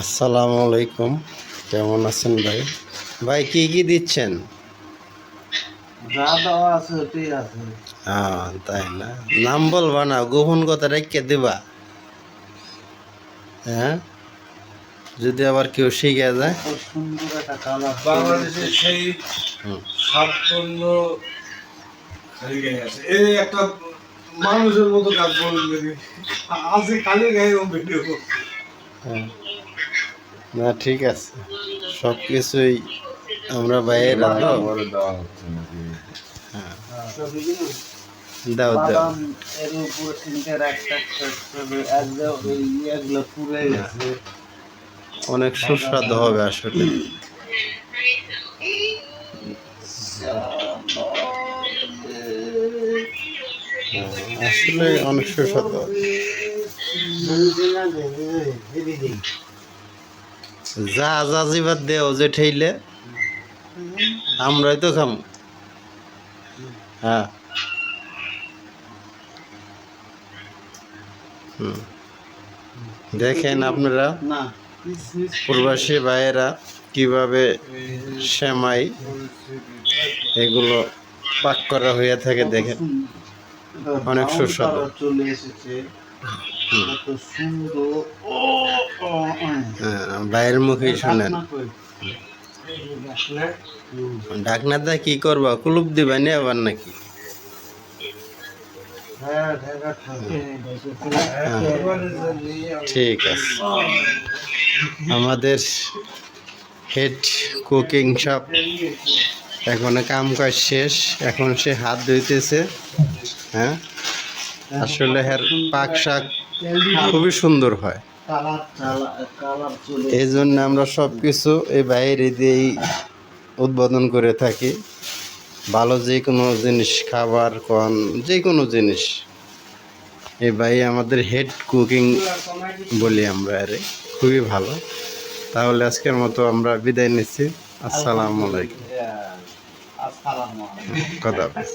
আসসালামু আলাইকুম, কেমন আছেন ভাই? ভাই কি কি দিচ্ছেন? যা দেওয়া আছে ওটাই আছে। হ্যাঁ, তাই না? নাম বলবা না, গোপন কথা রেখে দিবা। হ্যাঁ, যদি আবার কেউ শিখে যায়। কত সুন্দর একটা কালার বাংলাদেশের সেই হুম, সাফল্য আছে এই একটা মানুষের মতো কাজ করবে আছে খালি গায়ে ভিডিও। হ্যাঁ। না, ঠিক আছে, সব কিছুই আমরা বাইরে তো। দেওয়া হচ্ছে নাকি? হ্যাঁ, দাও দাও। বাদাম এর উপরে তিনটে একটা এগুলো পুড়ে গেছে। অনেক সুস্বাদু হবে আসলে। আসলে অনেক সুস্বাদু। যা যা জিবার দেও যে ঠেইলে আমরাই তো খাম। হ্যাঁ, হুম। দেখেন আপনারা না প্রবাসী ভাইয়েরা কিভাবে সেমাই এগুলো পাক করা হয়ে থাকে, দেখেন অনেক সুস্বাদু। চলে এসেছে কত সুন্দর। ও হ্যাঁ, ভাইয়ের মুখেই শুনেন। ঢাকনাটা কি করবা, কুলুপ দিবা নি আবার নাকি? হ্যাঁ ঢাকা থাকে। ঠিক আছে, আমাদের হেড কুকিং শপ এখন কাম কাজ শেষ, এখন সে হাত ধুইতেছে। হ্যাঁ, আসলে হের পাক শাক খুবই সুন্দর হয়, কালার চলে এই জন্য আমরা সব কিছু এই বাইরে দিয়েই উদ্বোধন করে থাকি। ভালো যে কোনো জিনিস, খাবার কন যে কোনো জিনিস, এই ভাই আমাদের হেড কুকিং বলি আমরা, আরে খুবই ভালো। তাহলে আজকের মতো আমরা বিদায় নিচ্ছি। আসসালামু আলাইকুম, আসসালামু আলাইকুম। কথা হাফেজ।